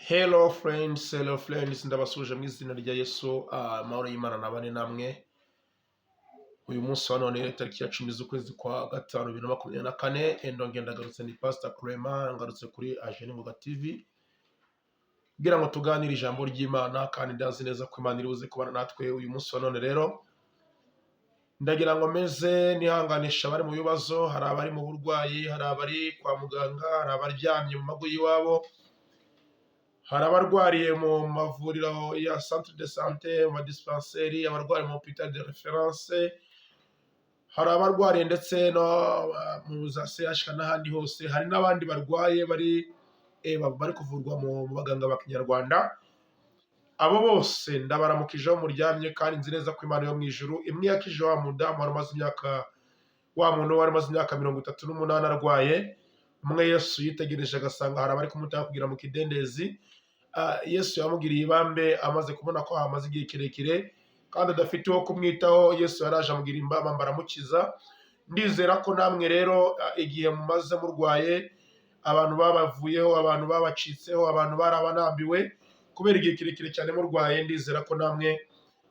Hello friends, ndabasuje mu izina rya Yesu, amahoro y'Imana nabane namwe. Uyu munsi wa none tariki ya 10 z'ukwezi kwa gatanu 2024, ndongera ndagarutse ni Pastor Clement, ngarutse kuri Ajeningoga TV kugira ngo tuganire ijambo ry'Imana, kandi ndazi neza ko Imana iri buze kubana natwe uyu munsi wa none. Rero ndagira ngo meze nihanganisha abari mu bibazo, hari abari mu burwayi, hari abari kwa muganga, hari abaryamye mu mago y'iwabo, hari abarwariye mu mavuriro ya centre de santé, mu dispensaire, abarwariye mu hôpital de référence, hari abarwariye ndetse no mu za CH n'ahandi hose, hari n'abandi barwaye bari kuvurwa mu baganga ba Kinyarwanda. Abo bose ndabaramukije aho muryamye, kandi nzi neza ko Imana yo mu ijuru imwe yakije wa mudamu wari umaze imyaka 38 arwaye. Umwe Yesu yitegereje agasanga hari abari kumutaha kugira mu kidendezi. Yesu yamugiriye ibambe amaze kubona ko hamaze igihe kirekire kandi adafite uwo kumwitaho. Yesu yaraje amugira imbamba baramukiza. Ndizera ko namwe rero igihe mumaze murwaye, abantu babavuyeho, abantu babacitseho, abantu barabanambiwe kubera igihe kirekire cyane murwaye, ndizera ko namwe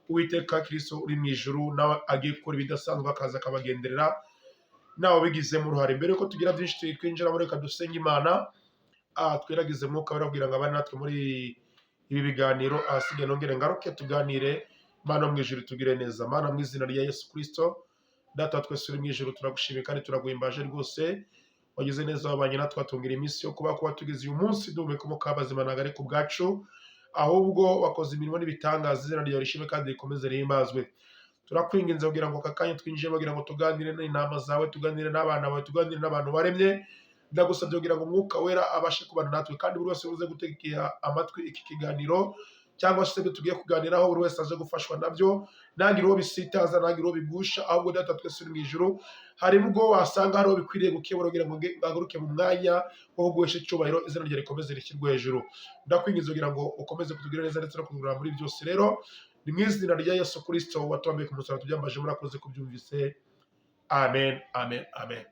Uwiteka Kristo uri mu ijuru nawe agiye gukora ibidasanzwe, akaza akabagenderera nawe bigizemo uruhare. Mbere yuko tugira byinshi twinjira muri, reka dusenge Imana. Twiragize Mwuka Wera kugira ngo abane natwe muri ibi biganiro. Ahasigaye nongere ngaruke tuganire. Mana mu ijuru tugire neza. Mana mu izina rya Yesu Kristo, Data twese uri mu ijuru, turagushimiye kandi turaguhimbaje rwose. Wagize neza, wabanye natwe, watungira iminsi yo kuba tugeze uyu munsi duhumeka umwuka w'abazima, ntabwo ari ku bwacu, ahubwo wakoze imirimo n'ibitangaza. Izina ryawe rishimwe kandi rikomeze rihimbazwe. Turakwinginze kugira ngo aka kanya twinjire, kugira ngo tuganire n'inama zawe, tuganire n'abana bawe, tuganire n'abantu baremye. Ndagusabye kugira ngo Umwuka Wera abashe kubana natwe, kandi buri wese uze gutegera amatwi iki kiganiro cyangwa se ibyo tugiye kuganiraho, buri wese aje gufashwa nabyo, ntagire uwo bisitaza, ntagire uwo bigusha, ahubwo Data twese uri mu ijuru, hari ubwo wasanga hari uwo bikwiriye gukebura kugira ngo ngaguruke mu mwanya wo guhesha icyubahiro, izina ryawe rikomeze rishyirwe hejuru. Ndakwinginze kugira ngo ukomeze kutugirira neza ndetse no kutugorora muri byose. Rero ni mu izina rya Yesu Kristo watuhambiye ku musaraba tubyambaje, murakoze kubyumvise. Amen, amen, amen.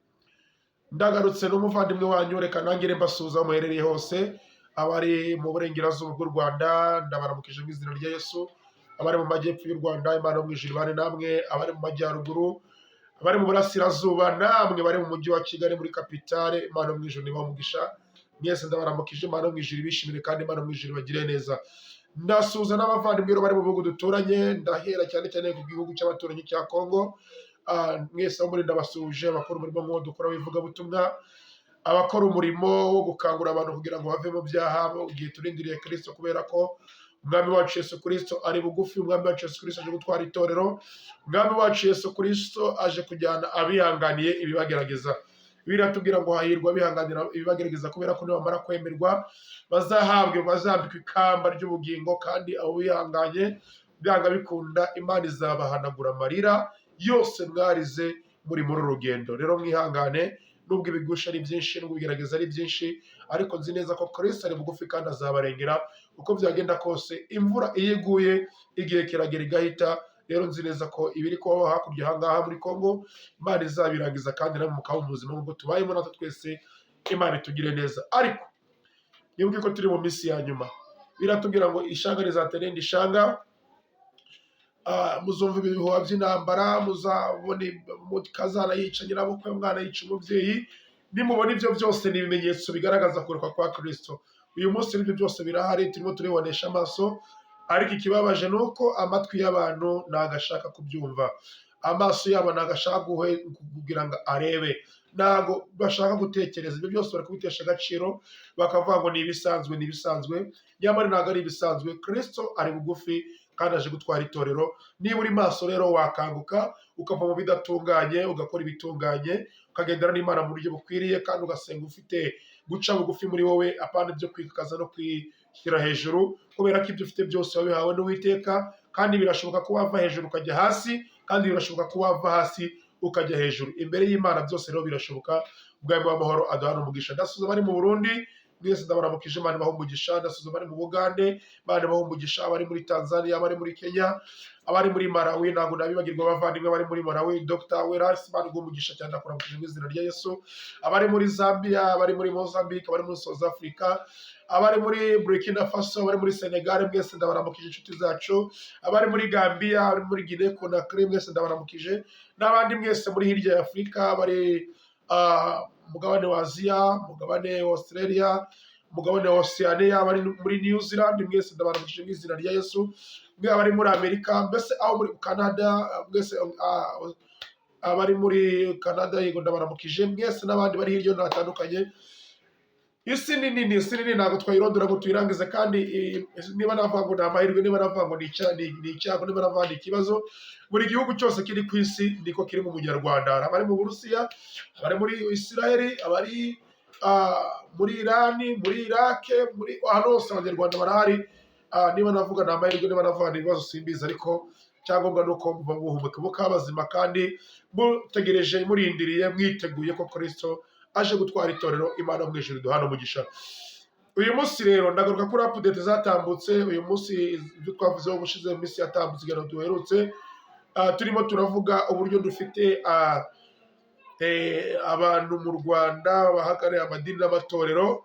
Ndagarutse n'umuvandimwe wanyu, reka nangire mbasuhuza muherereye hose. Abari mu burengerazuba bw'u Rwanda ndabaramukije mu izina rya Yesu. Abari mu majyepfo y'u Rwanda, Imana mu ijuru ibane namwe. Abari mu majyaruguru, abari mu burasirazuba, namwe bari mu mujyi wa Kigali muri kapitale, Imana mu ijuru niba umugisha. Mwese ndabaramukije, Imana mu ijuru ibishimire kandi Imana mu ijuru bagire neza. Ndasuhuza n'abavandimwe bari mu bihugu duturanye, ndahera cyane cyane ku gihugu cy'abaturanyi cya Kongo. Mwese aho muri ndabasuhuje. Abakora umurimo nk'uwo dukora w'ivugabutumwa, abakora umurimo wo gukangurira abantu kugira ngo bave mu byaha, igihe turindiriye Kristo, kubera ko Umwami wacu Yesu Kristo ari bugufi. Umwami wacu Yesu Kristo aje gutwara itorero. Umwami wacu Yesu Kristo aje kujyana abihanganiye ibibagerageza. Biratubwira ngo hahirwa abihanganira ibibagerageza, kubera ko nibamara kwemerwa bazambikwa ikamba ry'ubugingo, kandi abo bihanganye byanga bikunda Imana izabahanagura amarira yose mwarize muri uru rugendo. Rero mwihangane, nubwo ibigusha ari byinshi, nubwo ibigerageza ari byinshi, ariko nzi neza ko Kristo ari bugufi kandi azabarengera. Uko byagenda kose, imvura iyo iguye igihe kiragera igahita. Rero nzi neza ko ibiri kubaho hakurya ahangaha muri Kongo Imana izabirangiza, kandi namwe mukaba mu buzima nk'ubwo tubayemo natwe twese. Imana itugire neza. Ariko nibuke ko turi mu minsi ya nyuma. Biratubwira ngo ishanga rizatera irindi shanga. Muzumva ibihuha by'intambara, muzabona umukazana yica nyirabukwe, umwana yica umubyeyi. Nimubona ibyo byose ni ibimenyetso bigaragaza kurekwa kwa Kristo. Uyu munsi ibyo byose birahari, turimo turibonesha amaso, ariko ikibabaje ni uko amatwi y'abantu ntagashaka kubyumva, amaso yabo ntagashaka kugira ngo arebe, ntago bashaka gutekereza. Ibyo byose bari kubitesha agaciro, bakavuga ngo ni ibisanzwe, ni ibisanzwe. Nyamara ntabwo ari ibisanzwe. Kristo ari bugufi kandi aje gutwara itorero. Niba uri maso rero, wakanguka ukava mu bidatunganye ugakora ibitunganye, ukagendera n'Imana mu buryo bukwiriye, kandi ugasenga ufite guca bugufi muri wowe, apana ibyo kwikaza no kwishyira hejuru, kubera ko ibyo ufite byose wabihawe n'Uwiteka. Kandi birashoboka ko wava hejuru ukajya hasi, kandi birashoboka ko wava hasi ukajya hejuru. Imbere y'Imana byose rero birashoboka. Ubwami bw'amahoro aduhana umugisha. Ndasuhuza abari mu Burundi, mwese ndabaramukije, Imana ibahe umugisha. Ndasubiza abari mu Bugande, Imana ibahe umugisha. Abari muri Tanzania, abari muri Kenya, abari muri Malawi, ntabwo nabibagirwa abavandimwe bari muri Malawi. Dr. Weras, Imana iguhe umugisha cyane, ndakuramukije mu izina rya Yesu. Abari muri Zambia, abari muri Mozambique, abari muri South Africa, abari muri Burkina Faso, abari muri Senegal, mwese ndabaramukije inshuti zacu. Abari muri Gambia, abari muri Guinea Conakry, mwese ndabaramukije. N'abandi mwese muri hirya ya Afurika, bari mugabane wa Aziya, mugabane wa Australia, mugabane wa Oceania, abari muri New Zealand, mwese ndabaramukije mu izina rya Yesu. Mwe abari muri Amerika, mbese aho muri Canada, mwese abari muri Canada, yego ndabaramukije mwese, n'abandi bari hirya no hatandukanye. Isi ni nini, ntabwo twayirondora ngo tuyirangize, kandi niba navuga ngo ni amahirwe, niba navuga ngo ni icyago, niba navuga ni ikibazo, buri gihugu cyose kiri ku isi niko kiri mu Munyarwanda. Abari mu Burusiya, abari muri Israeli, abari muri Irani, muri Irake, muri ahantu hose Abanyarwanda barahari. Niba navuga ni amahirwe, niba navuga ni ibibazo simbizi, ariko icyangombwa ni uko muba muhumeka mukabazima, kandi mutegereje, murindiriye, mwiteguye ko Kristo aje gutwara itorero. Imana mu ijuru duhana umugisha. Uyu munsi rero ndagaruka kuri update zatambutse. Uyu munsi ibyo twavuzeho ubushize mu minsi yatambutse igano duherutse, turimo turavuga uburyo dufite abantu mu Rwanda bahagarariye amadini n'amatorero,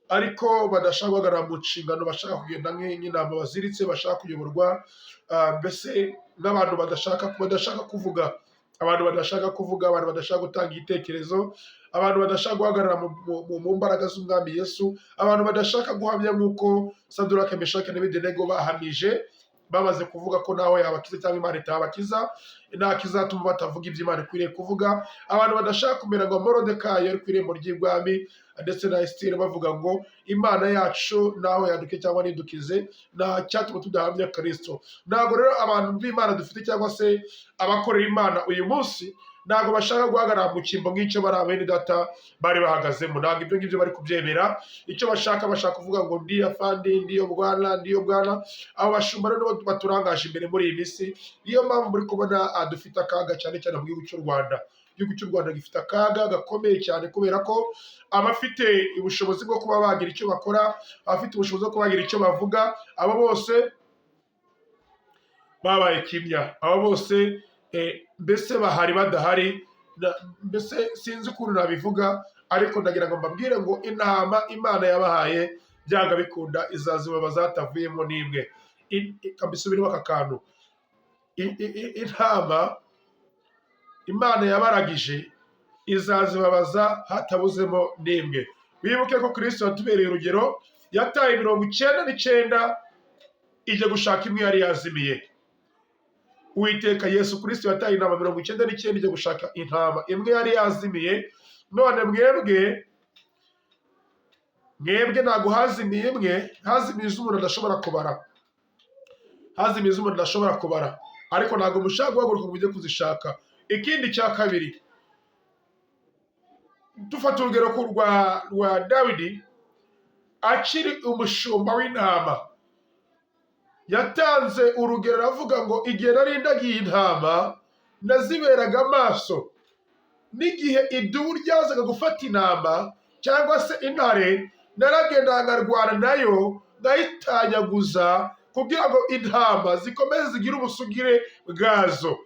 ariko badashaka guhagarara mu nshingano, bashaka kugenda nk'inama baziritse, bashaka kuyoborwa mbese n'abantu badashaka kuvuga, abantu badashaka kuvuga, abantu badashaka gutanga igitekerezo, abantu badashaka guhagarara mu mbaraga z'umwami Yesu, abantu badashaka guhamya nk'uko Saduraka, Meshaki n'Abedenego bahamije, bamaze kuvuga ko nawe yabakiza cyangwa Imana itabakiza, nta kizatuma batavuga ibyo Imana ikwiriye kuvuga. Abantu badashaka kumera ngo Morodekayi ari ku irembo ry'ibwami, ndetse na Esiteri, bavuga ngo Imana yacu nawe yaduke cyangwa nidukize, nta cyatuma tudahamya Kristo. Ntabwo rero abantu b'Imana dufite, cyangwa se abakorera Imana uyu munsi, ntabwo bashaka guhagarara mu cyimbo nk'icyo bari abene data bari bahagazemo. Ntabwo ibyo ngibyo bari kubyemera. Icyo bashaka kuvuga ngo ndi afandi, ndiyo bwana. Abo bashumba rero baturangaje imbere muri iyi minsi. Niyo mpamvu muri kubona dufite akaga cyane cyane mu gihugu cy'u Rwanda. Igihugu cy'u Rwanda gifite akaga gakomeye cyane, kubera ko abafite ubushobozi bwo kuba bagira icyo bakora, abafite ubushobozi bwo kuba bagira icyo bavuga, abo bose babaye kimya. Abo bose mbese bahari badahari, mbese sinzi ukuntu nabivuga, ariko ndagira ngo mbabwire ngo intama Imana yabahaye byanga bikunda izaziba zatavuyemo n'imwe. Kabisubiremo aka kantu, intama Imana yabaragije izazibabaza hatabuzemo n'imwe. Wibuke ko Kristo yatubereye urugero, yataye 99 ijya gushaka imwe yari yazimiye. Uwiteka Yesu Kristo yataye intama 99 ijya gushaka intama imwe yari yazimiye. None mwebwe ntabwo hazimiye imwe, hazimiye umuntu adashobora kubara, ariko ntabwo mushaka guhaguruka ngo mujye kuzishaka. Ikindi cya kabiri, dufata urugero rwa Dawidi akiri umushumba w'intama, yatanze urugero avuga ngo igihe nari ndagiye intama naziberaga amaso, n'igihe idubu ryazaga gufata intama cyangwa se intare, naragenda nkarwana nayo ngayitanyaguza kugira ngo intama zikomeze zigire ubusugire bwazo.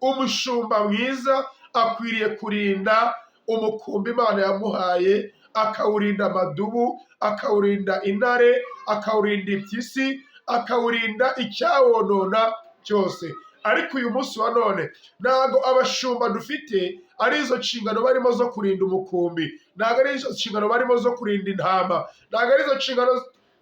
Umushumba mwiza akwiriye kurinda umukumbi Imana yamuhaye, akawurinda amadubu, akawurinda intare, akawurinda impyisi, akawurinda icyawonona cyose. Ariko uyu munsi wa none ntabwo abashumba dufite ari izo nshingano barimo zo kurinda umukumbi, ntabwo ari izo nshingano barimo zo kurinda intama, ntabwo ari izo nshingano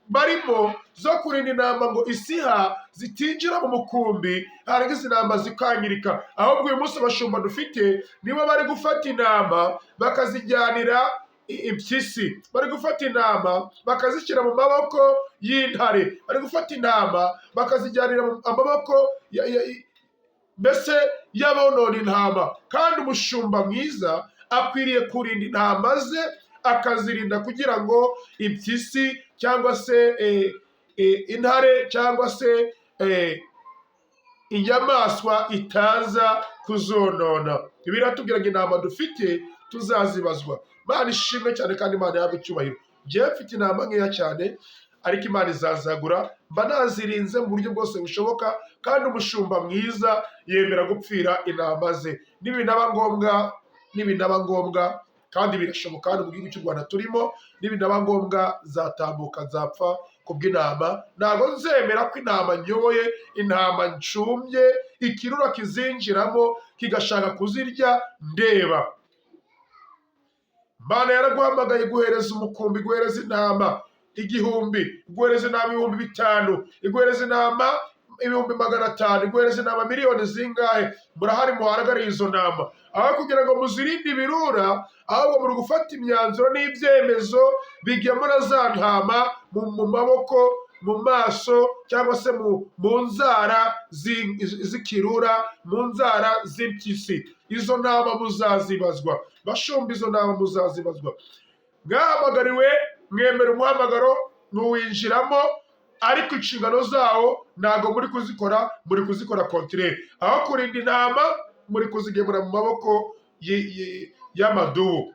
barimo zo kurinda intama ngo isiha zitinjira mu mukumbi hanyuma izi ntama zikangirika. Ahubwo uyu munsi abashumba dufite nibo bari gufata intama bakazijyanira impyisi, bari gufata intama bakazishyira mu maboko y'intare, bari gufata intama bakazijyanira mu maboko mbese y'abonona intama. Kandi umushumba mwiza akwiriye kurinda intama ze, akazirinda kugira ngo impyisi cyangwa se intare cyangwa se inyamaswa itaza kuzonona. Biratubwira ngo intama dufite tuzazibazwa. Imana ishimwe cyane kandi Imana yahabwe icyubahiro. njyewe mfite intama nkeya cyane, ariko Imana izazagura, mba nazirinze mu buryo bwose bushoboka, kandi umushumba mwiza yemera gupfira intama ze. Nibinaba ngombwa kandi birashoboka hano mu gihugu cy'u Rwanda turimo, nibinaba ngombwa zatambuka zapfa kubw'intama. Ntabwo nzemera ko intama nyoboye, intama ncumbye, ikirura kizinjiramo kigashaka kuzirya ndeba. Imana yaraguhamagaye guhereza umukumbi, guhereza intama 1000, guhereza intama 5000, iguhereza intama 500,000, iguhereza intama miliyoni zingahe. Murahari muharagariye izo ntama, aho kugira ngo muzirinde ibirura, ahubwo muri gufata imyanzuro n'ibyemezo bigemura za ntama mu maboko, mu maso, cyangwa se mu nzara z'ikirura, mu nzara z'impyisi. Izo ntama muzazibazwa, bashumba, izo ntama muzazibazwa. Mwahamagariwe, mwemera umuhamagaro, muwinjiramo, ariko inshingano zawo ntabwo muri kuzikora, muri kuzikora kontineri. Aho kurinda intama, muri kuzigemura mu maboko y'amadubu.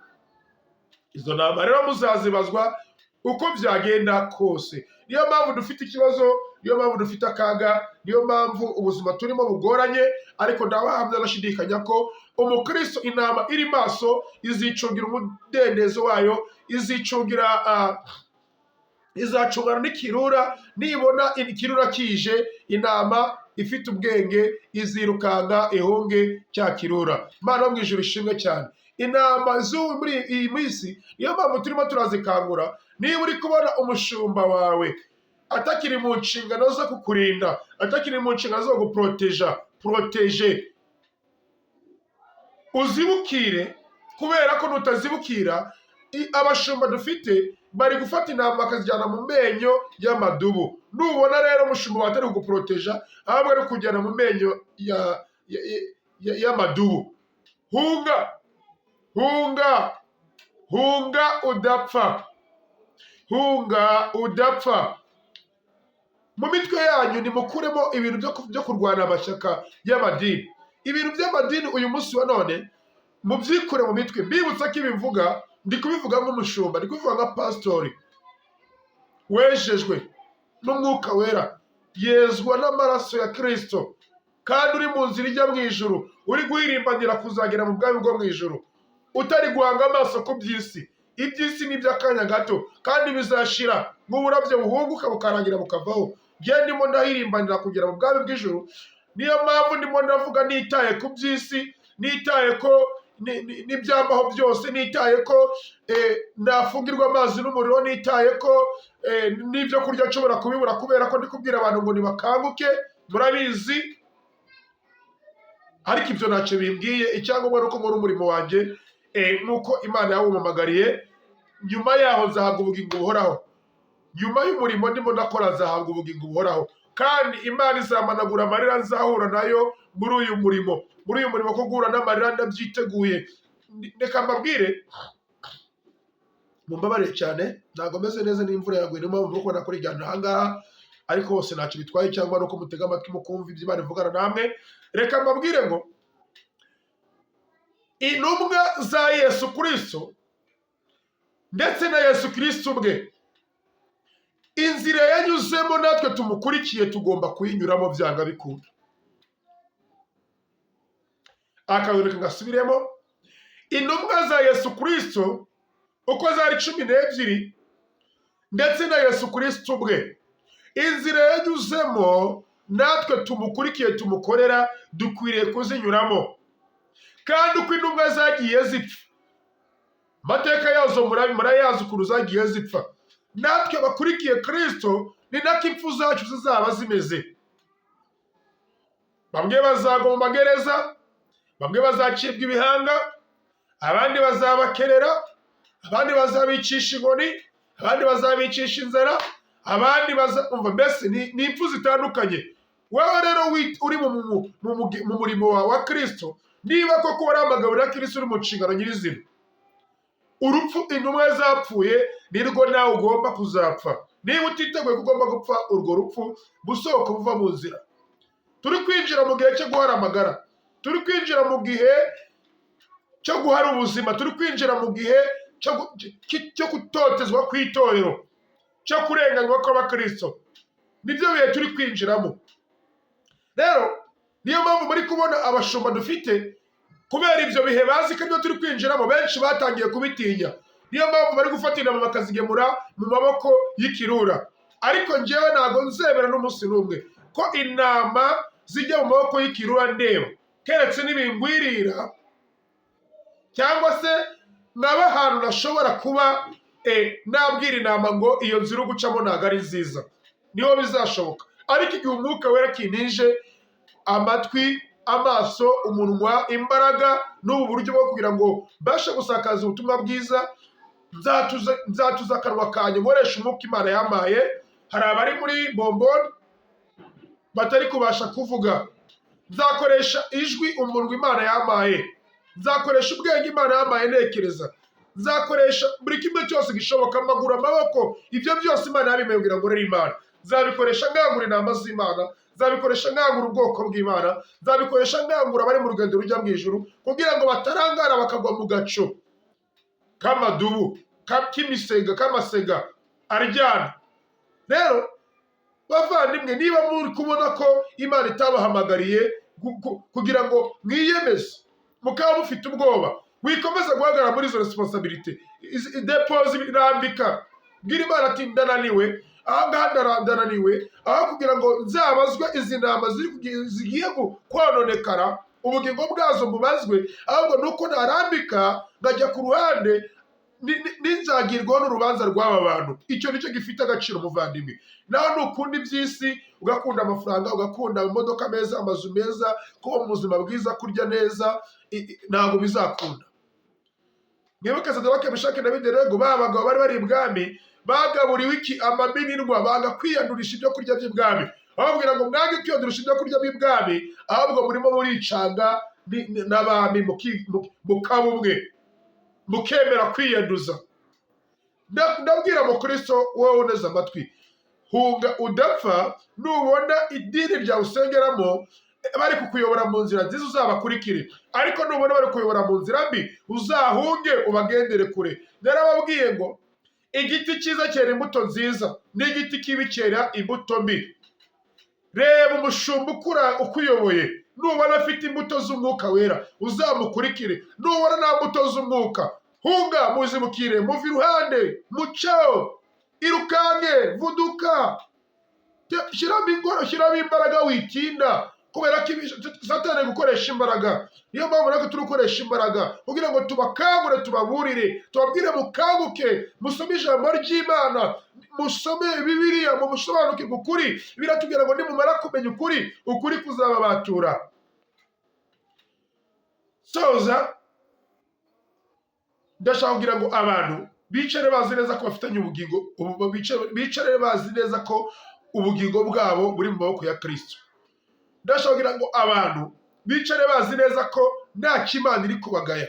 Izo ntama rero muzazibazwa uko byagenda kose. Niyo mpamvu dufite ikibazo, niyo mpamvu dufite akaga, niyo mpamvu ubuzima turimo bugoranye, ariko ndabahamya ndashidikanya ko umukristo, intama iri maso, izicungira umudendezo wayo, izacungana n'ikirura. Nibona ikirura kije, intama ifite ubwenge izirukanga ihunge cya kirura. Imana mu ijuru ishimwe cyane. Intama z'ubu muri iyi minsi, niyo mpamvu turimo turazikangura. Niba uri kubona umushumba wawe atakiri mu nshingano zo kukurinda, atakiri mu nshingano zo poroteje, uzibukire, kubera ko nutazibukira, abashumba dufite bari gufata intama bakazijyana mu menyo y'amadubu. Nubona rero umushumba watari kuguporoteja, ahubwo ari kujyana mu menyo y'amadubu, hunga udapfa. Mu mitwe yanyu nimukuremo ibintu byo kurwana amashyaka y'amadini. Ibintu by'amadini uyu munsi wa none mubyikure mu mitwe. Mbibutsa ko ibivuga, ndi kubivuga nk'umushumba, ndi kubivuga nka pasitori wejejwe n'umwuka wera, yezwa n'amaraso ya Kristo, kandi uri mu nzira ijya mu ijuru, uri guhirimbanira kuzagera mu bwami bwo mu ijuru, utari guhanga amaso ku by'isi. Iby'isi ni iby'akanya gato kandi bizashira, nk'uburabyo buhunguka bukarangira bukavaho. Njye ndimo ndahirimbanira kugera mu bwami bw'ijuru. Niyo mpamvu ndimo ndavuga nitaye ku by'isi, nitaye ko n'ibyambaho byose, nitaye ko ndafungirwa amazi n'umuriro, nitaye ko n'ibyo kurya nshobora kubibura, kubera ko ndi kubwira abantu ngo nibakanguke. Murabizi, ariko ibyo ntacyo bimbwiye. Icyangombwa ni uko nkora umurimo wanjye nuko Imana yawumpamagariye. Nyuma yaho nzahabwa ubugingo buhoraho. Nyuma y'umurimo ndimo ndakora nzahabwa ubugingo buhoraho, kandi Imana izamanagura amarira nzahura nayo muri uyu murimo ko guhura n'amarira ndabyiteguye. Reka mbabwire, mumbabarire cyane, ntabwo meze neza, n'imvura yaguye, niyo mpamvu mukubona kuri ijyana ahangaha, ariko hose ntacyo bitwaye, cyangwa nuko mutega amatwi mukumva ibyo Imana ivugana namwe. Reka mbabwire ngo intumwa za Yesu Kristo ndetse na Yesu Kristo ubwe, inzira yanyuzemo natwe tumukurikiye tugomba kuyinyuramo byanga bikunda. Akaboneka ngasubiremo, intumwa za Yesu Kristo uko zari 12 ndetse na Yesu Kristo ubwe, inzira yanyuzemo natwe tumukurikiye tumukorera dukwiriye kuzinyuramo. Kandi uko intumwa zagiye zipfa, amateka yazo murayazi ukuntu zagiye zipfa, natwe bakurikiye Kristo ni nako impfu zacu zizaba zimeze. Bamwe bazagwa mu magereza, bamwe bazacibwa ibihanga, abandi bazabakerera, abandi bazabicisha inkoni, abandi bazabicisha inzara, abandi mbese ni impfu zitandukanye. Wowe rero uri mu murimo wa Kristo, niba koko waramagawe na Kristo, uri mu nshingano nyirizina, urupfu intumwa zapfuye nirwo nawe ugomba kuzapfa. Niba utiteguye ko ugomba gupfa, urwo rupfu gusohoka buva mu nzira. Turi kwinjira mu gihe cyo guhara amagara, turi kwinjira mu gihe cyo guhara ubuzima, turi kwinjira mu gihe cyo gutotezwa kw'itorero, cyo kurenganywa kw'abakristo. Nibyo bihe turi kwinjiramo. Rero niyo mpamvu muri kubona abashumba dufite, kubera ibyo bihe bazi ko ibyo turi kwinjiramo benshi batangiye kubitinya. Niyo mpamvu bari gufata intama bakazigemura mu maboko y'ikirura. Ariko njyewe ntabwo nzemera n'umunsi n'umwe ko intama zijya mu maboko y'ikirura ndeba, keretse n'ibingwirira cyangwa se naba ahantu nashobora kuba nabwira intama ngo iyo nzira uri gucamo ntabwo ari nziza, niho bizashoboka. Ariko igihe umwuka wera kinije amatwi, amaso, umunwa, imbaraga n'ubu buryo bwo kugira ngo mbashe gusakaza ubutumwa bwiza, nzatuza akanwa kanjye nkoresha umwuka Imana yampaye. Hari abari muri bomboni batari kubasha kuvuga, nzakoresha ijwi umunwa Imana yampaye, nzakoresha ubwenge Imana yampaye ntekereza, nzakoresha buri kimwe cyose gishoboka, amaguru, amaboko, ibyo byose Imana yabimpaye kugira ngo rero Imana nzabikoresha ngangura intama z'Imana, nzabikoresha ngangura ubwoko bw'Imana, nzabikoresha ngangura abari mu rugendo rujya mu ijuru, kugira ngo batarangara bakagwa mu gaco k'amadubu, k'imisega, k'amasega aryana. Rero bavandimwe, niba muri kubona ko Imana itabahamagariye kugira ngo mwiyemeze, mukaba mufite ubwoba, wikomeza guhagarara muri izo responsabilite, depoze, irambika, bwira Imana ati ndananiwe, ahangaha ndananiwe, aho kugira ngo nzabazwe izi ntama zigiye kononekara, ubugingo bwazo mubazwe, ahubwo nuko narambika ngajya ku ruhande, ninzagirwaho n'urubanza rw'aba bantu. Icyo nicyo gifite agaciro muvandimwe. Nawe nukunda iby'isi, ugakunda amafaranga, ugakunda amamodoka meza, amazu meza, kuba mu buzima bwiza, kurya neza, ntabwo bizakunda. Mwibuke Sadoki, Meshaki na Abedenego, ba bagabo bari bari ibwami, bagaburiwe iki? Amaminwa, banga kwiyandurisha ibyo kurya by'ibwami. Bababwira ngo mwange kwiyandurisha ibyo kurya by'ibwami, ahubwo murimo muricanga n'abami mukaba umwe, mukemera kwiyanduza. Ndabwira mukristo wowe uneze amatwi, hunga udapfa. Nubona idini ryawe usengeramo bari kukuyobora mu nzira nziza, uzabakurikire. Ariko nubona bari kuyobora mu nzira mbi, uzahunge ubagendere kure. Narababwiye ngo igiti cyiza cyera imbuto nziza, n'igiti kibi cyera imbuto mbi. Reba umushumba ukura ukuyoboye, nubona afite imbuto z'umwuka wera, uzamukurikire. Nubona nta mbuto z'umwuka, hunga, muzibukire, muve iruhande, muceho, irukange, vuduka, shyiramo imbaraga, witinda, kubera ko Satani ari gukoresha imbaraga. Niyo mpamvu natwe turi gukoresha imbaraga kugira ngo tubakangure, tubaburire, tubabwire mukanguke, musome ijambo ry'Imana, musome Bibiliya, musobanukirwe ukuri. Biratubwira ngo nimumara kumenya ukuri, ukuri kuzababatura. Soza, ndashaka kugira ngo abantu bicare bazi neza ko bafitanye ubugingo, bicare bazi neza ko ubugingo bwabo buri mu maboko ya Kristo. Ndashaka kugira ngo abantu bicare bazi neza ko nta Imana iri kubagaya.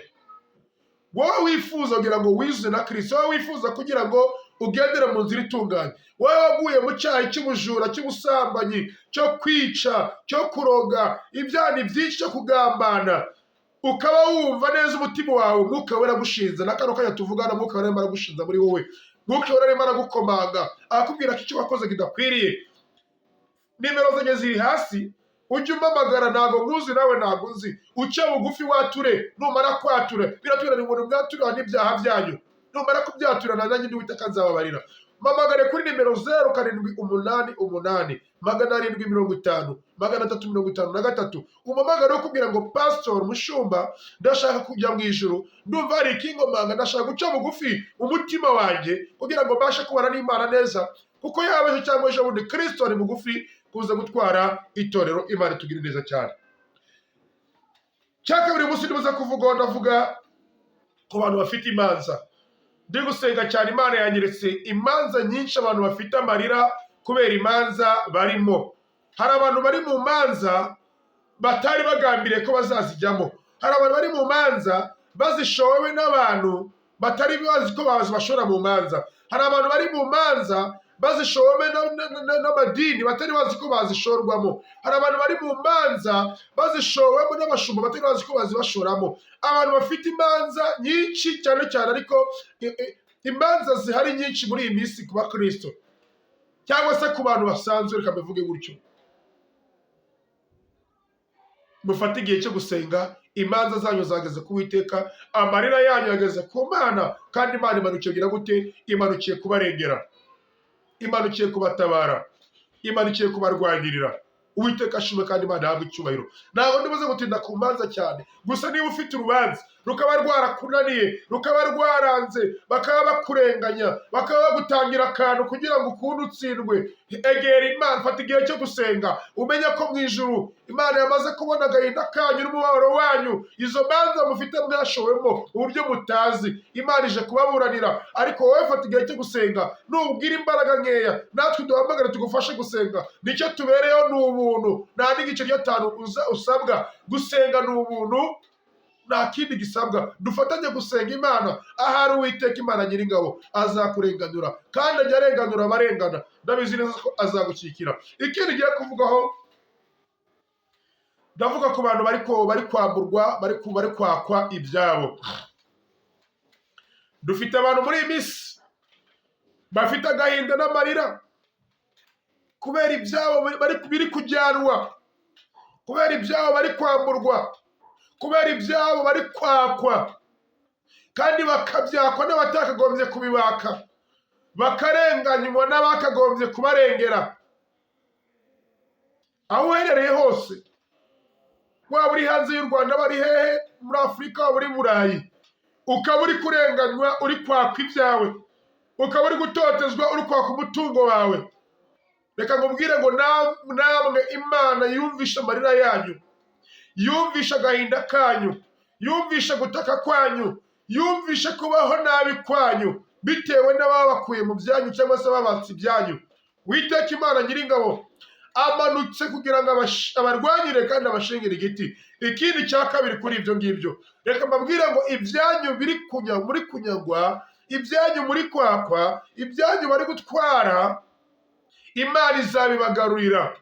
Wowe wifuza kugira ngo wizuze na Kristo, wowe wifuza kugira ngo ugendere mu nzira itunganye, wowe waguye mu cyaha cy'ubujura, cy'ubusambanyi, cyo kwica, cyo kuroga, ibyaha byinshi, cyo kugambana, ukaba wumva neza umutima wawe Mwuka Wera agushinze. Na kano kanya tuvugana, Mwuka Wera arimo aragushinza muri wowe, Mwuka Wera arimo aragukomanga, akubwira ko icyo wakoze kidakwiriye. Nimero zanjye ziri hasi, ujye umpamagara, ntabwo nkuzi, nawe ntabwo nzi. Uce bugufi wature, numara kwatura, biratubwira ngo mwaturira n'ibyaha byanyu, numara kubyatura nanjye n'Uwiteka nzababarira. Mpamagare kuri nimero 0788 750 353. Umpamagare ukubwira ngo Pastor Mushumba, ndashaka kujya mu ijuru, ndumva hari ikingomanga, ndashaka guca bugufi umutima wanjye kugira ngo mbashe kubana n'Imana neza, kuko yaba ejo cyangwa ejo bundi Kristo ari bugufi kuza gutwara itorero. Imana itugire neza cyane. Cyaka buri munsi ndibuza kuvuga, ndavuga ku bantu bafite imanza. Ndi gusenga cyane, Imana yanyeretse imanza nyinshi, abantu bafite amarira kubera imanza barimo. Hari abantu bari mu manza batari bagambiriye ko bazazijyamo. Hari abantu bari mu manza bazishowe n'abantu batari bazi ko bashora mu manza. Hari abantu bari mu manza bazishowemo n'amadini batari bazi ko bazishorwamo. Hari abantu bari mu manza bazishowemo n'abashumba batari bazi ko bazibashoramo. Abantu bafite imanza nyinshi cyane cyane, ariko imanza zihari nyinshi muri iyi minsi ku bakristo cyangwa se ku bantu basanzwe, reka mbivuge gutyo. Mufate igihe cyo gusenga, imanza zanyu zageze ku Uwiteka, amarira yanyu yageze ku Mana, kandi Imana imanukiye kugira gute? Imanukiye kubarengera, imanukiye kubatabara, imanukiye kubarwanirira. Uwiteka ashimwe kandi Imana ahabwe icyubahiro. Ntabwo ndibuze gutinda ku manza cyane, gusa niba ufite urubanza rukaba rwarakunaniye, rukaba rwaranze, bakaba bakurenganya, bakaba bagutangira akantu kugira ngo ukunde utsindwe, egera Imana, fata igihe cyo gusenga, umenye ko mu ijuru Imana yamaze kubona agahinda kanyu n'umubabaro wanyu. Izo manza mufite mwashowemo uburyo mutazi, Imana ije kubaburanira. Ariko wowe fata igihe cyo gusenga, nubwira imbaraga nkeya, natwe duhamagare tugufashe gusenga. Nicyo tubereyeho, ni ubuntu, nta n'igice cy'atanu usabwa. Gusenga ni ubuntu, nta kindi gisabwa. Dufatanye gusenga Imana. Ahari Uwiteka Imana Nyiringabo azakurenganura, kandi ajya arenganura abarengana. Ndabizi neza ko azagukikira. Ikindi ngiye kuvugaho, ndavuga ku bantu bari kwamburwa, bari kwakwa ibyabo. Dufite abantu muri iyi minsi bafite agahinda n'amarira kubera ibyabo biri kujyanwa, kubera ibyabo bari kwamburwa, kubera ibyabo bari kwakwa, kandi bakabyakwa n'abatakagombye kubibaka, bakarenganywa n'abakagombye kubarengera. Aho uherereye hose, waba uri hanze y'u Rwanda, bari hehe, muri Afurika, waba uri Burayi, ukaba uri kurenganywa, uri kwakwa ibyawe, ukaba uri gutotezwa, uri kwakwa umutungo wawe, reka nkubwire ngo namwe Imana yumvisha amarira yanyu, yumvisha agahinda kanyu, yumvisha gutaka kwanyu, yumvisha kubaho nabi kwanyu bitewe n'ababakuye mu byanyu cyangwa se babatse ibyanyu. Uwiteka Imana Nyiringabo amanutse kugira ngo abarwanyire kandi abashingire igiti. Ikindi cya kabiri kuri ibyo ngibyo, reka mbabwire ngo ibyanyu muri kunyagwa, ibyanyu muri kwakwa, ibyanyu bari gutwara, Imana izabibagarurira.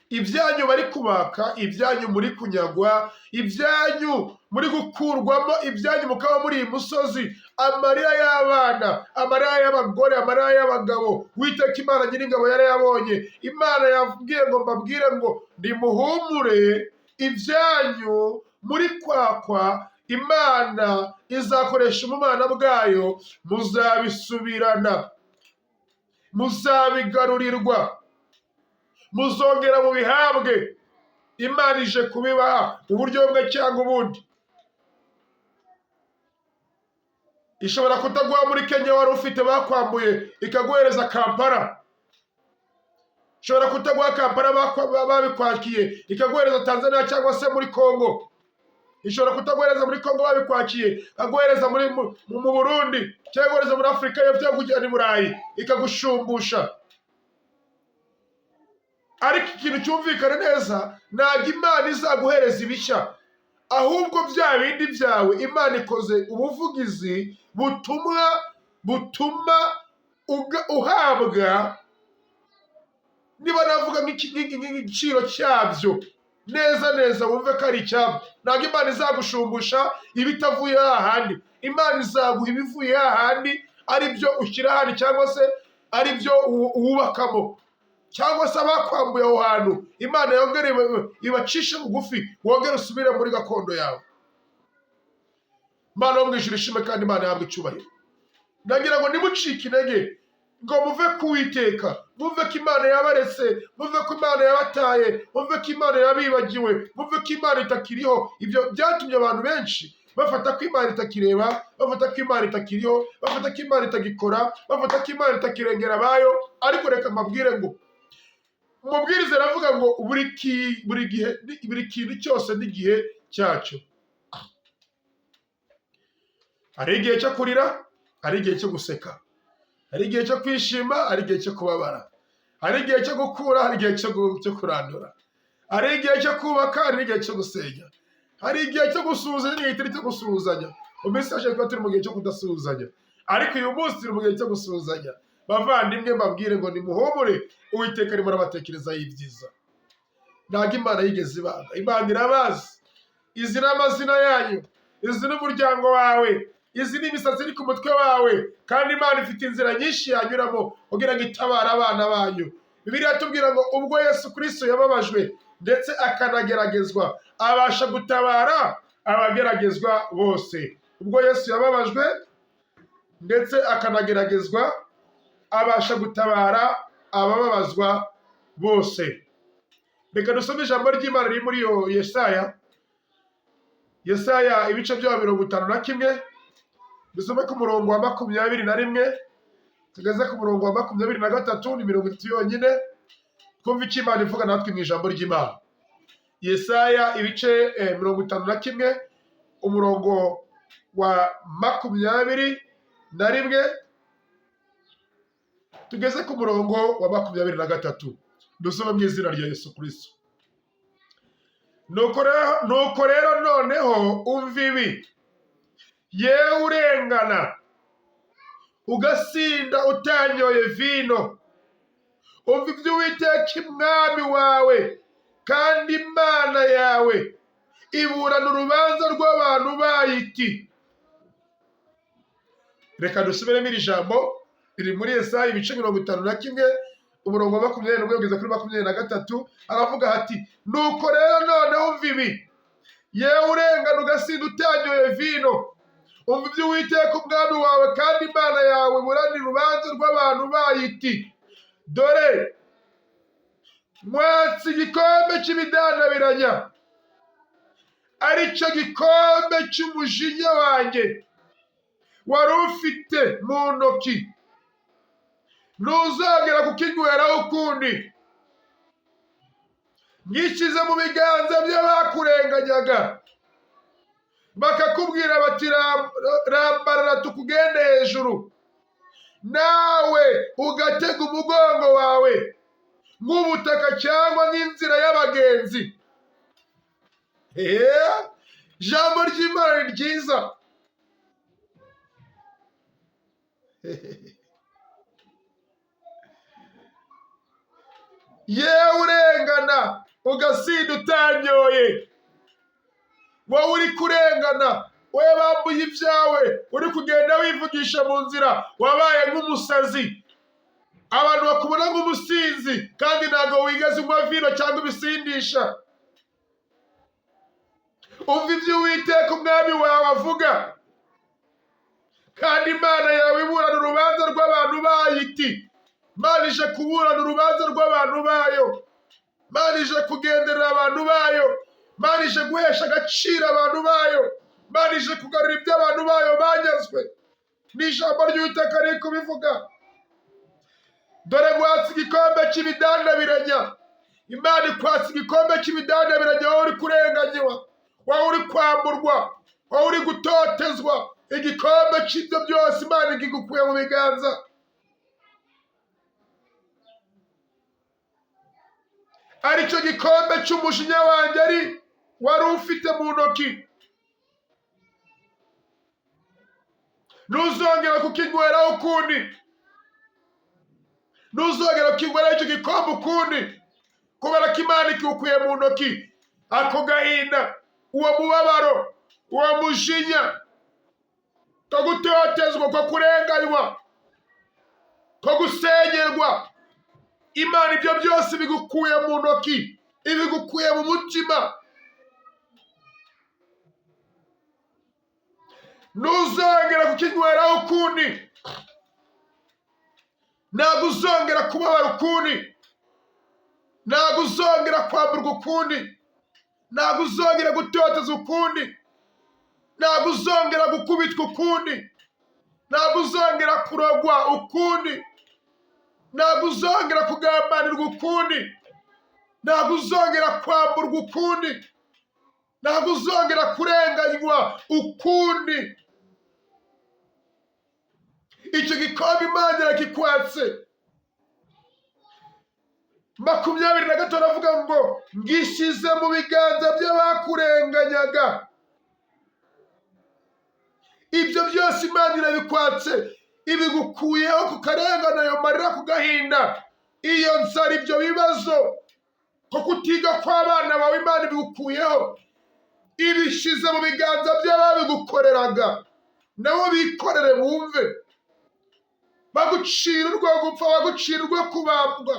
Ibyanyu bari kubaka, ibyanyu muri kunyagwa, ibyanyu muri gukurwamo, ibyanyu mukaba muri iyi musozi, amarira y'abana, amarira y'abagore, amarira y'abagabo, Uwiteka Imana Nyiringabo yarayabonye. Imana yabwiye ngo mbabwire ngo nimuhumure, ibyanyu muri kwakwa, Imana izakoresha ubumana bwayo, muzabisubirana, muzabigarurirwa, muzongera mu bihabwe. Imana ije kubibaha mu buryo bumwe cyangwa ubundi. Ishobora kutaguha muri Kenya wari ufite bakwambuye, ikaguhereza Kampala. Ishobora kutaguha Kampala babikwakiye, ikaguhereza Tanzania cyangwa se muri Kongo. Ishobora kutaguhereza muri Kongo babikwakiye, ikaguhereza mu Burundi, cyangwa ikaguhereza muri Afurika y'Epfo, kujyana i Burayi, ikagushumbusha. Ariko ikintu cyumvikana neza, ntabwo Imana izaguhereza ibishya, ahubwo bya bindi byawe Imana ikoze ubuvugizi butuma uhabwa, niba navuga nk'igiciro cyabyo neza wumve ko ari icyabo. Ntabwo Imana izagushumbusha ibitavuye hahandi. Imana izaguha ibivuye hahandi, ari byo ushyira ahandi cyangwa se ari byo wubakamo, cyangwa se abakwambuye aho hantu. Imana yongere ibacishe bugufi, wongere usubire muri gakondo yawe. Imana yo mu ijuru ishimwe kandi Imana yahabwe icyubahiro. Ndagira ngo nimucike intege ngo muve ku Uwiteka, muve ko Imana yabaretse, muve ko Imana yabataye, muve ko Imana yabibagiwe, muve ko Imana itakiriho. Ibyo byatumye abantu benshi bafata ko Imana itakireba, bafata ko Imana itakiriho, bafata ko Imana itagikora, bafata ko Imana itakirengera abayo. Ariko reka mbabwire ngo umubwiriza aravuga ngo buri kintu cyose n'igihe cyacyo. Hari igihe cyo kurira, hari igihe cyo guseka, hari igihe cyo kwishima, hari igihe cyo kubabara, hari igihe cyo gukura, hari igihe cyo kurandura, hari igihe cyo kubaka, hari igihe cyo gusenya, hari igihe cyo gusuhuzanya n'igihe kitari cyo gusuhuzanya. Mu minsi yashize twari turi mu gihe cyo kudasuhuzanya, ariko uyu munsi turi mu gihe cyo gusuhuzanya. Bavandimwe, mbabwire ngo nimuhumure, Uwiteka arimo arabatekerezaho ibyiza. Ntabwo Imana yigeze ibanga. Imana irabazi, izi ni amazina yanyu, izi ni umuryango wawe, izi ni imisatsi iri ku mutwe wawe, kandi Imana ifite inzira nyinshi yanyuramo kugira ngo itabare abana banyu. Bibiliya itubwira ngo ubwo Yesu Kristo yababajwe ndetse akanageragezwa, abasha gutabara abageragezwa bose. Ubwo Yesu yababajwe ndetse akanageragezwa, abasha gutabara abababazwa bose. Reka dusome ijambo ry'Imana riri muri Yesaya ibice bya 51, dusome ku murongo wa 21 tugeze ku murongo wa 23, ni 30 yonyine. Twumve icyo Imana ivuga natwe mu ijambo ry'Imana. Yesaya ibice 51 umurongo wa 21 tugeze ku murongo wa 23. Dusome mu izina rya Yesu Kristo. Nuko rero noneho umva ibi, yewe urengana ugasinda utanyoye vino, umva ibyo Uwiteka Umwami wawe kandi Imana yawe iburana urubanza rw'abantu bayiti. Reka dusubiremo iri jambo riri muri Yesaya ibice 51 umurongo wa 21 kugeza kuri 23. Aravuga hati, nuko rero noneho umva ibi, yewe urengana ugasinda utanyoye vino, umva ibyo Uwiteka Umwami wawe kandi Imana yawe iburana urubanza rw'abantu bayiti. Dore mwatsi igikombe cy'ibidandabiranya, ari cyo gikombe cy'umujinya wanjye wari ufite mu ntoki, ntuzongera kukinyweraho ukundi. Mwishyize mu biganza by'abakurenganyaga, bakakubwira bati rambarara tukugende hejuru, nawe ugatega umugongo wawe nk'ubutaka cyangwa nk'inzira y'abagenzi. Ijambo ry'Imana ni ryiza. Yewe urengana ugasinda utanyoye, wowe uri kurengana, wowe bambuye ibyawe, uri kugenda wivugisha mu nzira, wabaye nk'umusazi. Abantu bakubona nk'umusinzi kandi ntabwo wigeze unywa vino cyangwa ibisindisha. Umva ibyo Uwiteka Umwami wawe avuga kandi Imana yawe iburana urubanza rw'abantu bayiti. Imana ije kuburana urubanza rw'abantu bayo, Imana ije kugenderera abantu bayo, Imana ije guhesha agaciro abantu bayo, Imana ije kugarura ibyo abantu bayo banyazwe. Ni ijambo ry'Uwiteka riri kubivuga. Dore mwatsi igikombe cy'ibidandabiranya, Imana ikwatsa igikombe cy'ibidandabiranya, wowe uri kurenganywa, wowe uri kwamburwa, wowe uri gutotezwa. Igikombe cy'ibyo byose Imana igikuye mu biganza. Ari cyo gikombe cy'umujinya wanjye wari ufite mu ntoki, ntuzongera kukinyweraho ukundi. Ntuzongera kukinyweraho icyo gikombe ukundi, kubera ko Imana ikikuye mu ntoki. Ako gahinda, uwo mubabaro, uwo mujinya, ko gutotezwa, ko kurenganywa, ko gusengerwa, Imana ibyo byose bigukuye mu ntoki, ibigukuye mu mutima. Ntuzongera kukinyweraho ukundi, ntabwo uzongera kubabara ukundi, ntabwo uzongera kwamburwa ukundi, ntabwo uzongera gutoteza ukundi, ntabwo uzongera gukubitwa ukundi, ntabwo uzongera kurogwa ukundi, ntabwo uzongera kugambanirwa ukundi, ntabwo uzongera kwamburwa ukundi, ntabwo uzongera kurenganywa ukundi. Icyo gikombe Imana irakikwatse. 23 aravuga ngo ngishyize mu biganza by'abakurenganyaga. ibyo byose Imana irabikwatse, ibigukuyeho ku karengane, ayo marira, ku gahinda, iyo nzara, ibyo bibazo, ko kutiga kw'abana bawe, Imana ibigukuyeho, ibishyize mu biganza by'ababigukoreraga. Nabo bikorere bumve, bagucira urwo gupfa, bagucira urwo kubambwa,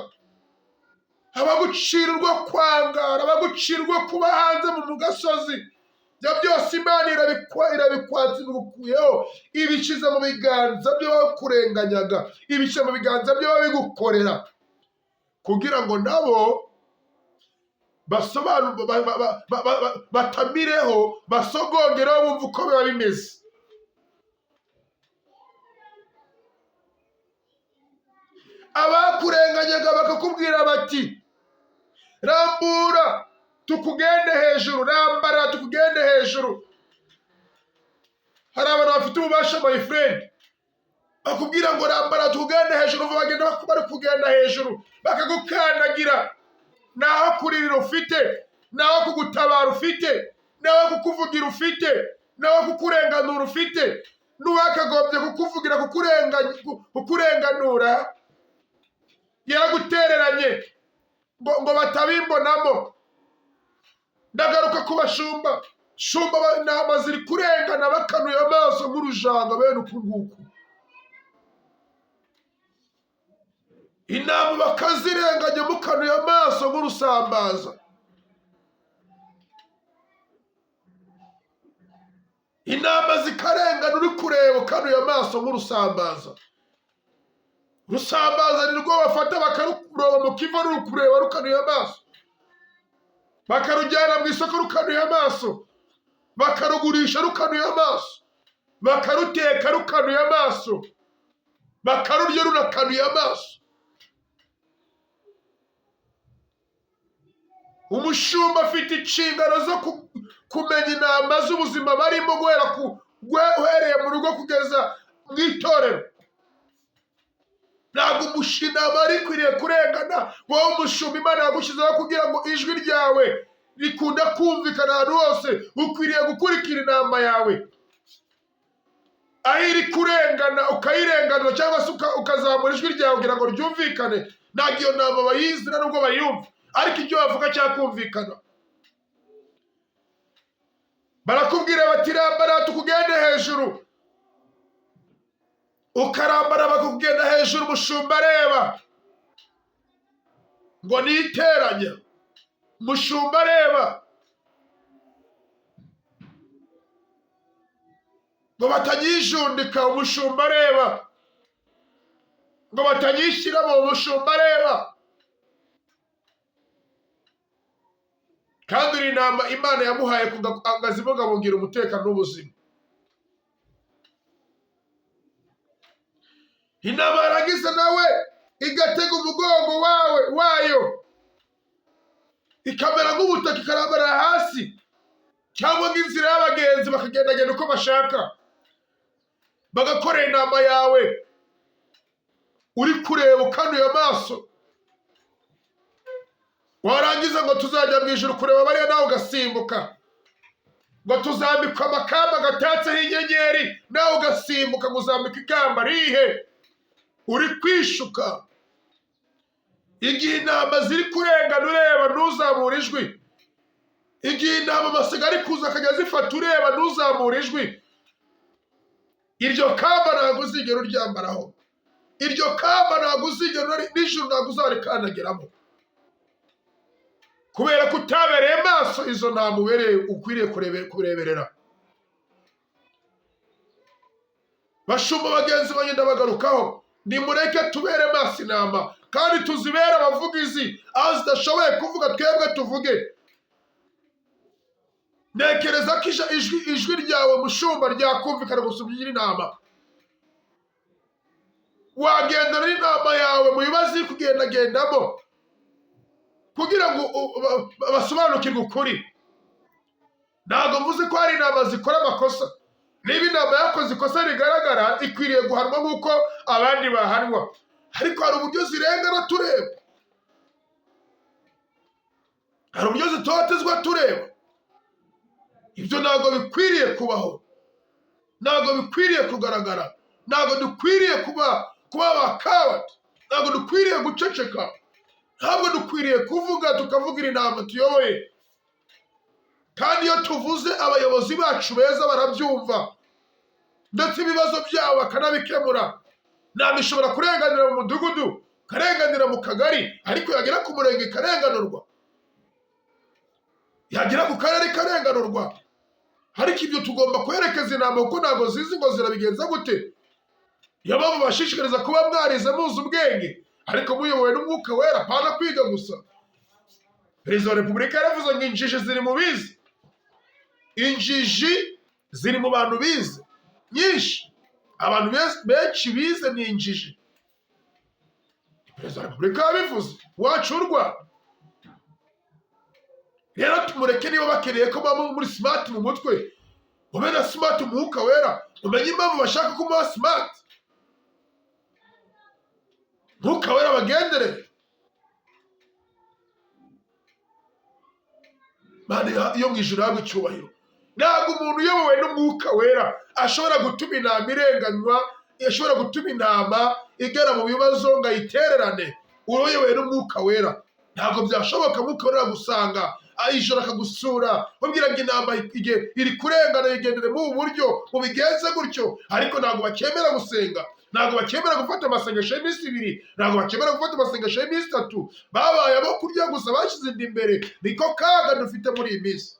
abagucira urwo kwangara, abagucira urwo kuba hanze mu gasozi. Ibyo byose Imana irabikwatse, ibigukuyeho, ibishyize mu biganza by'abakurenganyaga, ibishyize mu biganza by'ababigukorera, kugira ngo nabo batamireho, basogongereho, bumva uko biba bimeze. Abakurenganyaga bakakubwira bati rambura tukugende hejuru, rambara tukugende hejuru. Hari abantu bafite ububasha, my friend, bakubwira ngo rambara tukugende hejuru, bagenda bari kugenda hejuru, bakagukandagira. Naho kuririra ufite, naho kugutabara ufite, naho kukuvugira ufite, naho kukurenganura ufite. N'uwakagombye kukuvugira, kukurenganura, yaragutereranye ngo batabimbonamo. Ndagaruka ku bashumba. Shumba intama ziri kurengana bakanuye amaso nk'urujanga, bene uku nguku. Intama bakazirenganya mukanuye amaso nk'urusambaza. Intama zikarengana uri kureba ukanuye amaso nk'urusambaza. Urusambaza ni rwo bafata bakaruroba mu kiva ruri kureba rukanuye amaso, bakarujyana mu isoko rukanuye amaso, bakarugurisha rukanuye amaso, bakaruteka rukanuye amaso, bakarurya runakanuye amaso. Umushumba afite inshingano zo kumenya intama z'ubuzima barimo, guhereye mu rugo kugeza mu itorero. Ntabwo intama ari ikwiriye kurengana. Wowe umushumba Imana yagushyizeho kugira ngo ijwi ryawe rikunda kumvikana ahantu hose, ukwiriye gukurikira intama yawe. Aho iri kurengana ukayirenganura, cyangwa se ukazamura ijwi ryawe kugira ngo ryumvikane. Ntabwo iyo ntama bayizi nubwo bayumva, ariko icyo bavuga cyakumvikana. Barakubwira bati rambara tukugende hejuru, ukarambara bakugenda hejuru. Umushumba areba ngo niteranya, umushumba areba ngo batanyijundika, umushumba areba ngo batanyishyiramo, umushumba areba. Kandi uri intama Imana yamuhaye kungazibungabungira umutekano n'ubuzima. Intama yarangiza nawe igatega umugongo wayo, ikamera nk'ubutaka, ikarambara hasi, cyangwa nk'inzira y'abagenzi, bakagendagenda uko bashaka, bagakorera intama yawe uri kureba ukanuye amaso. Warangiza ngo tuzajya mu ijuru kureba bariya, nawe ugasimbuka. Ngo tuzambikwa amakamba gatatseho inyenyeri, nawe ugasimbuka ngo uzambika ikamba rihe. Uri kwishuka. Igihe intama ziri kurengana ureba ntuzamura ijwi, igihe intama amasiga ari kuza akajya zifata ureba ntuzamura ijwi, iryo kamba ntabwo uzigera uryambaraho. Iryo kamba ntabwo uzigera, n'ijuru ntabwo uzarikandagiramo, kubera ko utabereye maso izo ntama ukwiriye kureberera. Bashumba bagenzi banjye ndabagarukaho, nimureke tubere maso intama, kandi tuzibere abavugizi aho zidashoboye kuvuga, twebwe tuvuge. Ntekereza ko ijwi ryawe mushumba ryakumvikana gusumba iry'intama. Wagendana n'intama yawe mu bibazo iri kugendagendamo, kugira ngo basobanukirwe ukuri. Ntabwo mvuze ko hari intama zikora amakosa. Niba intama yakoze ikosa rigaragara, ikwiriye guhanwa nk'uko abandi bahanwa, ariko hari uburyo zirengana tureba, hari uburyo zitotezwa tureba. Ibyo ntabwo bikwiriye kubaho. ntabwo bikwiriye kugaragara, ntabwo dukwiriye kuba abakawadi, ntabwo dukwiriye guceceka, ntabwo dukwiriye kuvuga tukavugira inama tuyoboye. Kandi iyo tuvuze abayobozi bacu beza barabyumva, ndetse ibibazo byabo bakanabikemura. Ntabwo ishobora kurenganira mu mudugudu, karenganira mu kagari, ariko yagera ku murenge ikarenganurwa, yagera ku karere ikarenganurwa. Ariko ibyo tugomba kwerekeza inama kuko ntabwo zizi ngo zirabigenza gute. Niyo mpamvu bashishikariza kuba mwarize muzi ubwenge, ariko muyobowe n'Umwuka Wera, apana kwiga gusa. Perezida wa Repubulika yaravuze ngo injiji ziri mu bize. Injiji ziri mu bantu bize nyinshi. Abantu benshi bize ni injiji. Perezida wa Repubulika yabivuze, wacu w'u Rwanda. Rero tumureke niba bakeneye ko baba muri smart mu mutwe, ube na smart mu Mwuka Wera, umenye impamvu bashaka ko muba smart. Mwuka Wera bagenderere. Mana iyo mu ijuru habwa icyubahiro. Ntabwo umuntu uyobowe n'Umwuka Wera ashobora gutuma intama irenganywa, ashobora gutuma intama igera mu bibazo ngo ayitererane. Uyobowe n'Umwuka Wera ntabwo byashoboka. Mwuka Wera gusanga ijoro akagusura ubwira ngo intama iri kurengana, yigendere mu buryo mubigenze gutyo. Ariko ntabwo bakemera gusenga, ntabwo bakemera gufata amasengesho y'iminsi 2, ntabwo bakemera gufata amasengesho y'iminsi 3. Babaye abo kurya gusa, bashyize inda imbere. Niko kaga dufite muri iyi minsi.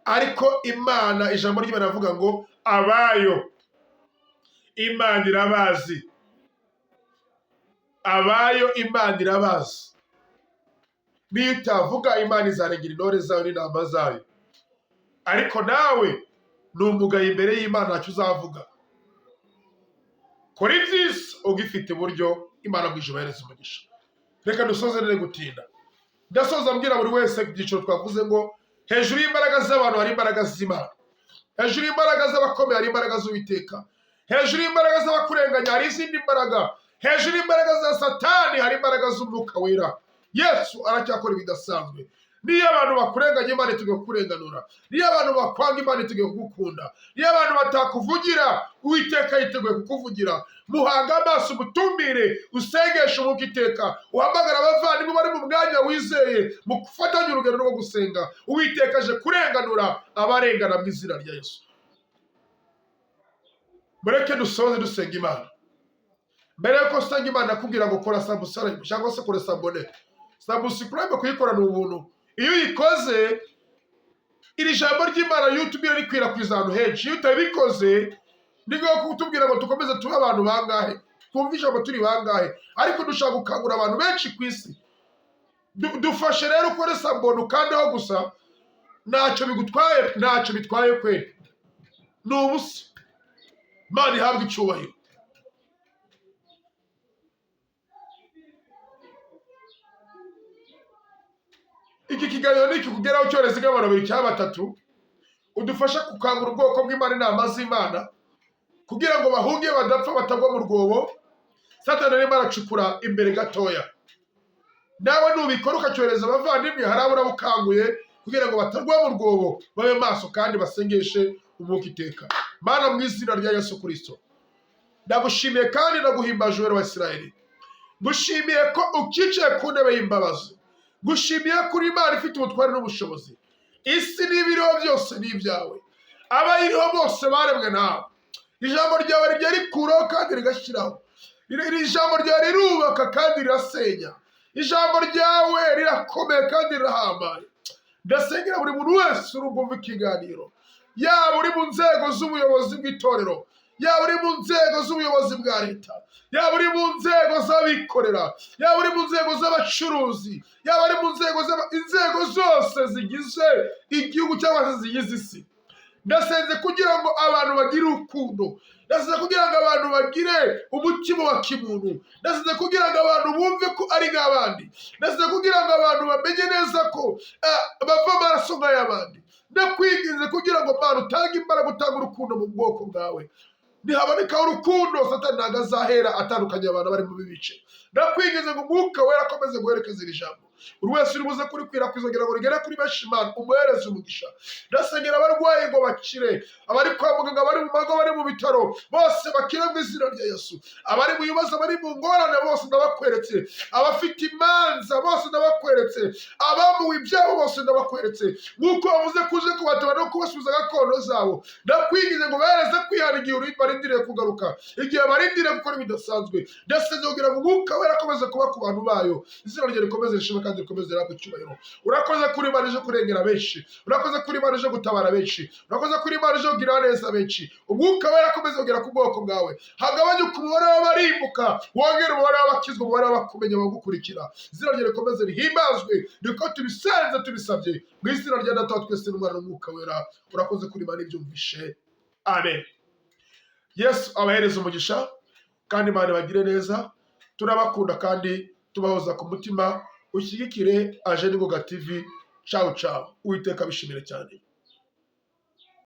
Ariko Imana, ijambo ry'Imana avuga ngo abayo Imana irabazi, abayo Imana irabazi. Niyo utavuga, Imana izarengera intore zayo n'intama zayo. Ariko nawe ni umugayo imbere y'Imana, ntacyo uzavuga. Kora ibyiza ugifite uburyo, Imana bwije ubahereza umugisha. Reka dusoze nere gutinda. Ndasoza mbwira buri wese ku byiciro twavuze ngo hejuru y'imbaraga z'abantu hari imbaraga z'Imana. Hejuru y'imbaraga z'abakomeye hari imbaraga z'Uwiteka. Hejuru y'imbaraga z'abakurenganya hari izindi mbaraga. Hejuru y'imbaraga za Satani hari imbaraga z'Umwuka Wera. Yesu aracyakora ibidasanzwe. Niyo abantu bakurenganya, Imana itugiye kukurenganura. Niyo abantu bakwanga, Imana itugiye kugukunda. Niyo abantu batakuvugira, Uwiteka yiteguye kukuvugira. Muhanga amaso, umutumbire, usengeshe Umwuka iteka. Uhamagara abavandimwe bari mu mwanya wizeye, mu gufatanya urugendo rwo gusenga. Uwiteka aje kurenganura abarengana mu izina rya Yesu. Mureke dusoze dusenga Imana. Mbere yuko usenga Imana akubwira ngo kora subscribe cyangwa se kora abone. Subscribe kuyikora ni ubuntu. Iyo uyikoze, iri jambo ry'Imana YouTube irikwirakwiza ahantu henshi. Iyo utabikoze, nibwo kutubwira ngo tukomeze tuba abantu bangahe, twumvisha ngo turi bangahe. Ariko dushaka gukangura abantu benshi ku isi. Dufashe rero ukore sabone kandi aho gusa ntacyo bigutwaye, ntacyo bitwaye kweli. Ni ubusa. Imana ihabwe icyubahiro. Iki kiganiro ni kikugeraho cyoreze nk'abantu 2 cyangwa 3, udufasha gukangura ubwoko bw'Imana inama z'Imana, kugira ngo bahunge badapfa, batagwa mu rwobo Satani arimo aracukura imbere gatoya. Nawe nubikora ukacyoreza abavandimwe, hari abo ukanguye kugira ngo batagwa mu rwobo, babe maso kandi basengeshe Umwuka iteka. Mana mu izina rya Yesu Kristo, ndagushimiye kandi ndaguhimbaje Uwera wa Isirayeli. Gushimiye ko ukicaye ku ntebe y'imbabazi. Gushimiye kuri Imana ifite ubutware n'ubushobozi. Isi n'ibiriho byose ni ibyawe, abayiriho bose baremwe nawe. Ijambo ryawe rijya rikuraho kandi rigashyiraho. Iri jambo ryawe rirubaka kandi rirasenya. Ijambo ryawe rirakomeye kandi rirahambaye. Ndasengera buri muntu wese urumva ikiganiro, yaba uri mu nzego z'ubuyobozi bw'itorero, yaba uri mu nzego z'ubuyobozi bwa leta, yaba uri mu nzego z'abikorera, yaba uri mu nzego z'abacuruzi, yaba ari mu inzego zose zigize igihugu cyangwa se zigize isi. Ndasenze kugira ngo abantu bagire urukundo. Ndasenze kugira ngo abantu bagire umutima wa kimuntu. Ndasenze kugira ngo abantu bumve ko ari nk'abandi. Ndasenze kugira ngo abantu bamenye neza ko bava amaraso nk'ay'abandi. Ndakwinginze kugira ngo Mana utange imbaraga, utange urukundo mu bwoko bwawe. Nihaboneka urukundo, Satani ntabwo azahera atandukanye abantu bari mu bice. Ndakwinginze ngo Umwuka Wera akomeze guherekeza iri jambo. buri wese uri buze kurikwirakwiza kugira ngo rigere kuri benshi Imana umuhereze umugisha. Ndasengera abarwayi ngo bakire, abari kwa muganga, abari mu mago, bari mu bitaro, bose bakire mu izina rya Yesu. Abari mu bibazo, abari mu ngorane, bose ndabakweretse. Abafite imanza bose ndabakweretse, abambuwe ibyabo bose ndabakweretse. Nk'uko wavuze kuje kubatabara no kubasubiza gakondo zabo, ndakwinginze ngo bahereze kwihana igihe barindiriye kugaruka, igihe barindiriye gukora ibidasanzwe. Ndasengera kugira ngo Umwuka Wera akomeze kuba ku bantu bayo, izina rye rikomeze rishime kandi rikomeze rihabwe icyubahiro. Urakoze kuri Imana ije kurengera benshi, urakoze kuri Imana ije gutabara benshi, urakoze kuri Imana ije kugira neza benshi. Umwuka Wera akomeze kugera ku bwoko bwawe, hagabanyuka umubare w'abarimbuka, wongere umubare w'abakizwa, umubare w'abakumenya bagukurikira. Izina rye rikomeze rihimbazwe, niko tubisenze tubisabye mu izina rya Data wa twese n'Umwana n'Umwuka Wera. Urakoze kuri Imana ibyumvishe, amen. Yesu abahereze umugisha kandi Imana bagire neza. Turabakunda kandi tubahoza ku mutima. Ushyigikire Aje Ningoga TV. Ciao ciao. Uwiteka bishimire cyane.